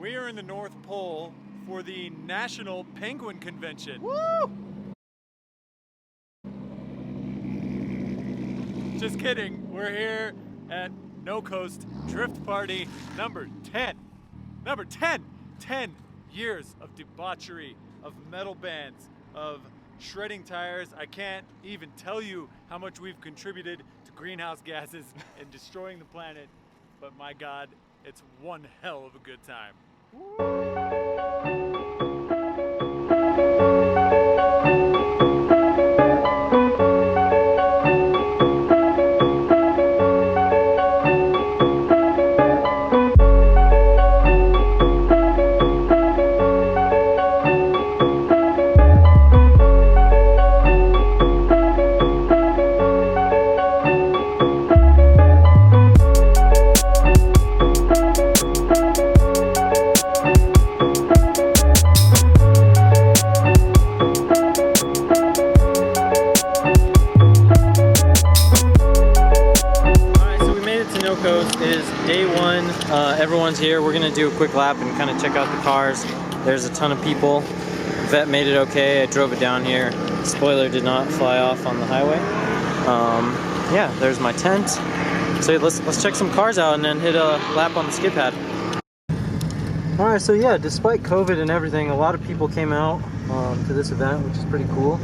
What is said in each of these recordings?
We are in the North Pole for the National Penguin Convention. Woo! Just kidding. We're here at No Coast Drift Party number 10. Number 10. 10 years of debauchery, of metal bands, of shredding tires. I can't even tell you how much we've contributed to greenhouse gases and destroying the planet, but my God, it's one hell of a good time. Everyone's here. We're gonna do a quick lap and kind of check out the cars. There's a ton of people. Vette made it okay. I drove it down here. Spoiler did not fly off on the highway. Yeah, there's my tent. So let's check some cars out and then hit a lap on the skid pad. All right, so yeah, despite COVID and everything, a lot of people came out to this event, which is pretty cool.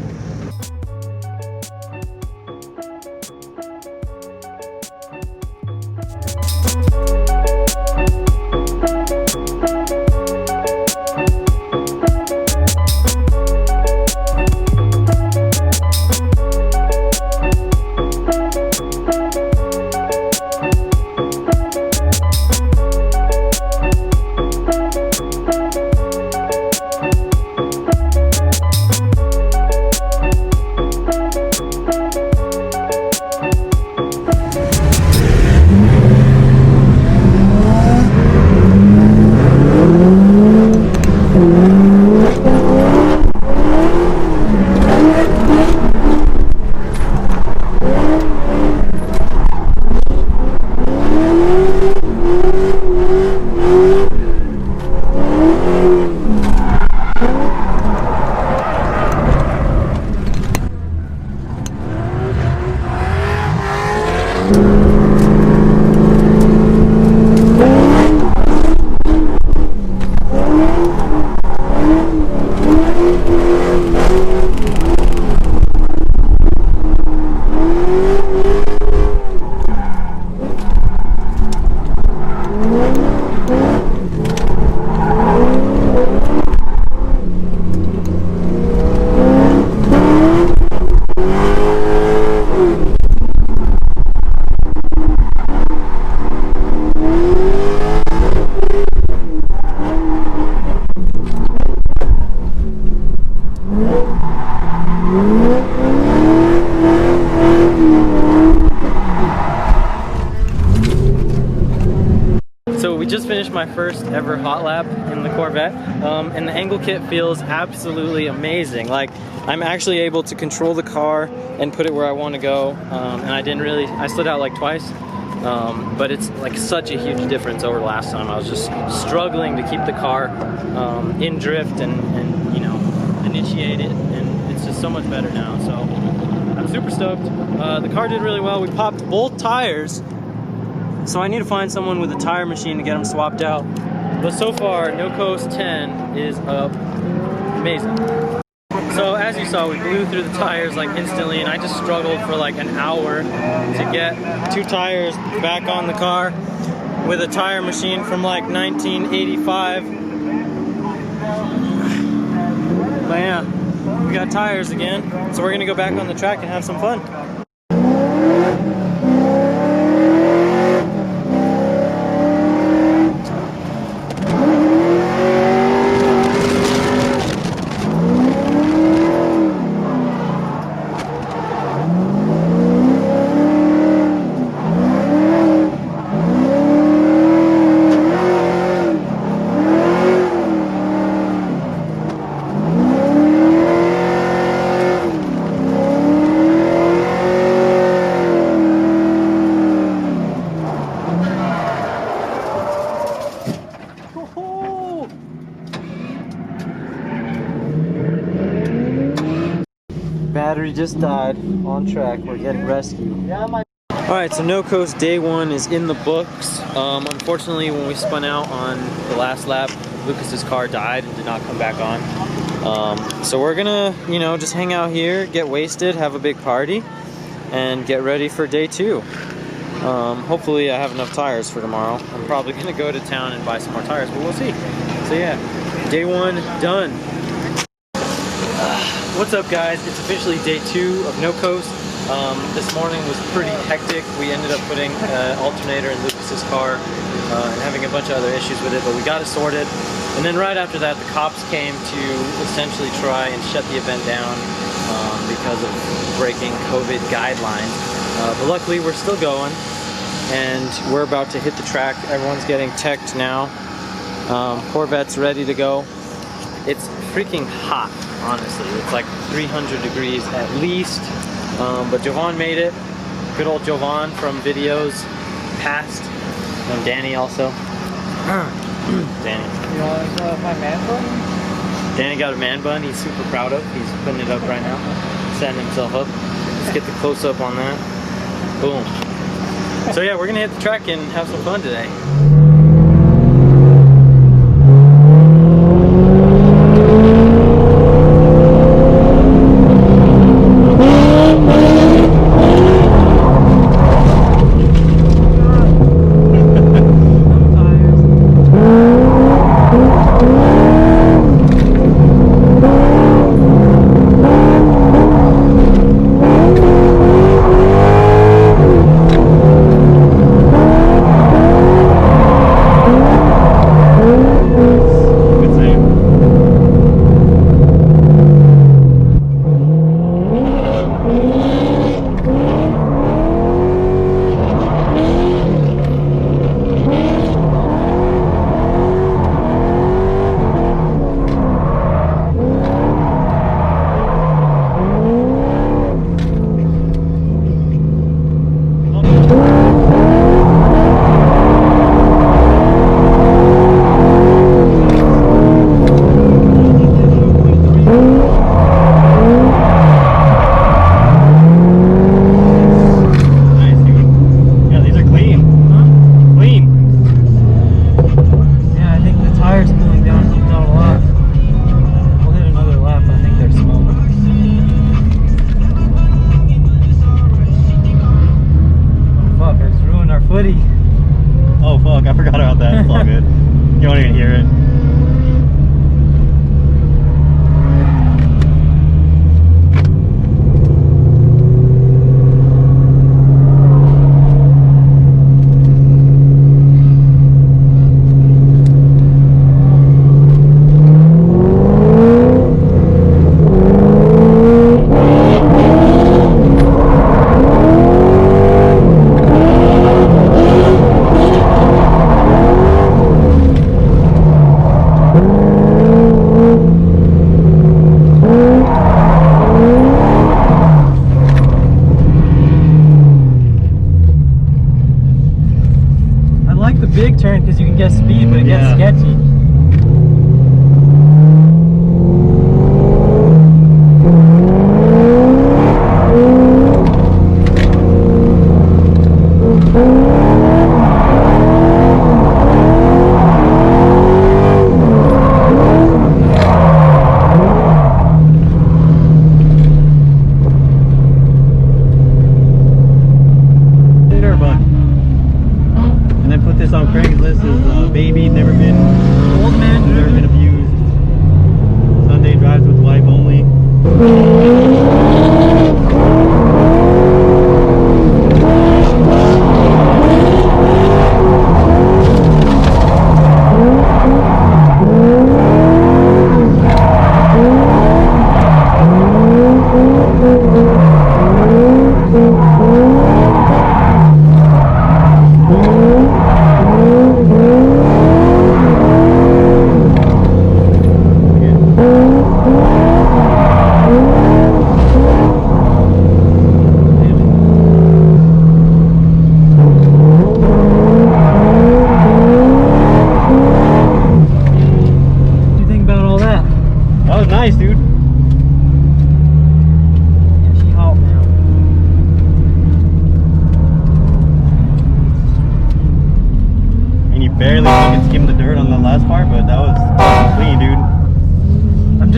Just finished my first ever hot lap in the Corvette, and the angle kit feels absolutely amazing. Like, I'm actually able to control the car and put it where I want to go, and I slid out like twice, but it's like such a huge difference over last time. I was just struggling to keep the car in drift and you know, initiate it, and it's just so much better now, so I'm super stoked. The car did really well. We popped both tires. So I need to find someone with a tire machine to get them swapped out. But so far, No Coast 10 is amazing. So as you saw, we blew through the tires like instantly, and I just struggled for like an hour to get 2 tires back on the car with a tire machine from like 1985. But yeah, we got tires again. So we're gonna go back on the track and have some fun. Battery just died on track. We're getting rescued. Alright, so No Coast day 1 is in the books. Unfortunately, when we spun out on the last lap, Lucas's car died and did not come back on. So we're gonna, you know, just hang out here, get wasted, have a big party, and get ready for day 2. Hopefully I have enough tires for tomorrow. I'm probably gonna go to town and buy some more tires, but we'll see. So yeah, day 1 done. What's up, guys? It's officially day 2 of No Coast. This morning was pretty hectic. We ended up putting an alternator in Lucas's car and having a bunch of other issues with it, but we got it sorted. And then right after that, the cops came to essentially try and shut the event down because of breaking COVID guidelines. But luckily, we're still going, and we're about to hit the track. Everyone's getting teched now. Corvette's ready to go. It's freaking hot, honestly. It's like 300 degrees at least. But Jovan made it. Good old Jovan from videos past. And Danny also. Danny. You want my man bun? Danny got a man bun he's super proud of. He's putting it up right now. Setting himself up. Let's get the close up on that. Boom. So yeah, we're gonna hit the track and have some fun today.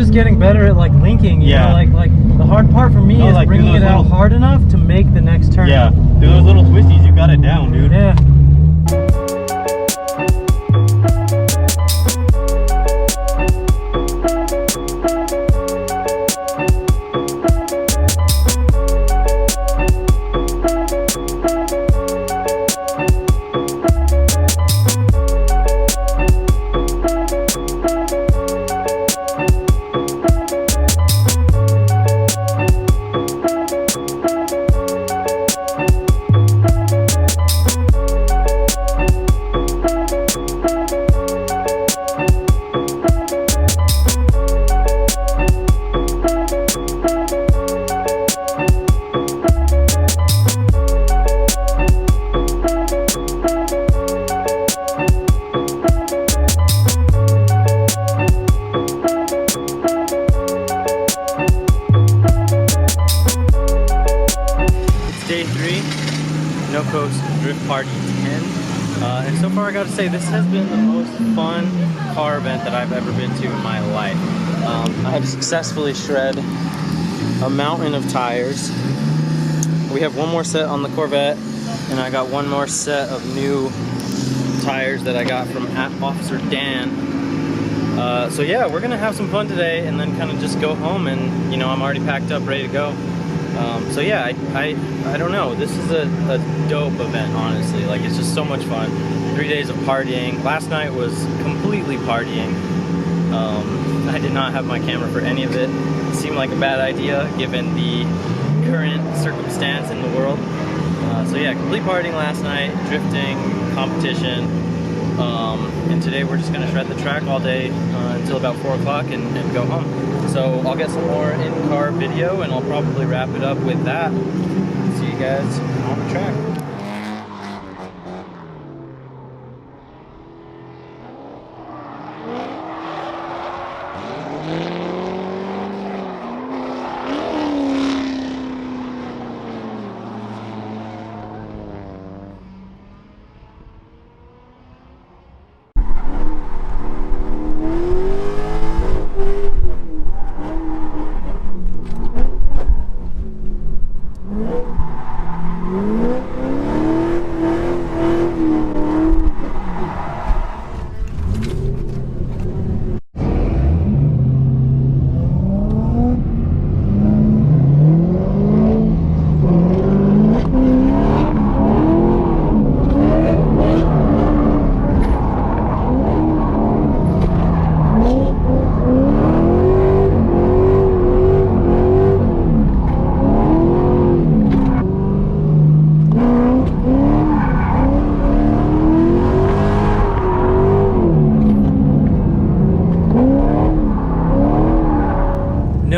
just getting better at like linking. You know, like the hard part for me is like bringing it out hard enough to make the next turn. Yeah, do those little twisties. You got it down, dude. Yeah. Drift Party 10, and so far I gotta say this has been the most fun car event that I've ever been to in my life. I have successfully shred a mountain of tires. We have one more set on the Corvette, and I got one more set of new tires that I got from Officer Dan. So yeah, we're gonna have some fun today and then kind of just go home, and you know, I'm already packed up, ready to go. So yeah, I don't know, this is a dope event, honestly. Like, it's just so much fun. 3 days of partying. Last night was completely partying. I did not have my camera for any of it. It seemed like a bad idea given the current circumstance in the world. So yeah, complete partying last night, drifting, competition, and today we're just gonna shred the track all day until about 4 o'clock and go home. So I'll get some more in-car video, and I'll probably wrap it up with that. See you guys on the track.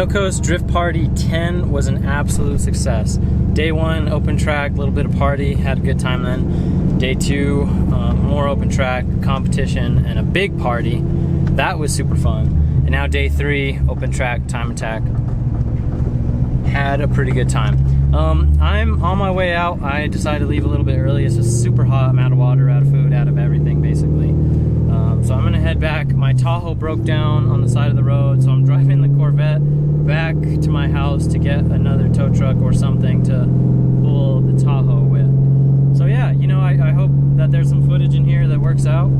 Coast Drift Party 10 was an absolute success. Day 1, open track, a little bit of party, had a good time then. Day 2, more open track, competition, and a big party. That was super fun. And now day 3, open track, time attack. Had a pretty good time. I'm on my way out. I decided to leave a little bit early. It's just super hot. I'm out of water, out of food, out of everything basically. So I'm gonna head back. My Tahoe broke down on the side of the road, so I'm driving the Corvette back to my house to get another tow truck or something to pull the Tahoe with. So yeah, you know, I hope that there's some footage in here that works out.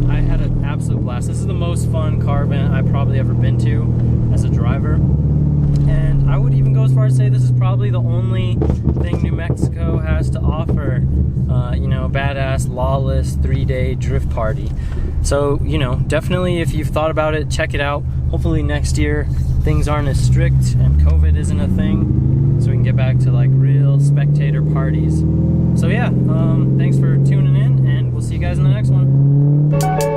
I had an absolute blast. This is the most fun car event I've probably ever been to as a driver. And I would even go as far as say this is probably the only thing New Mexico has to offer, you know, badass, lawless, 3-day drift party. So, you know, definitely if you've thought about it, check it out. Hopefully next year things aren't as strict and COVID isn't a thing, so we can get back to like real spectator parties. So yeah, thanks for tuning in, and we'll see you guys in the next one.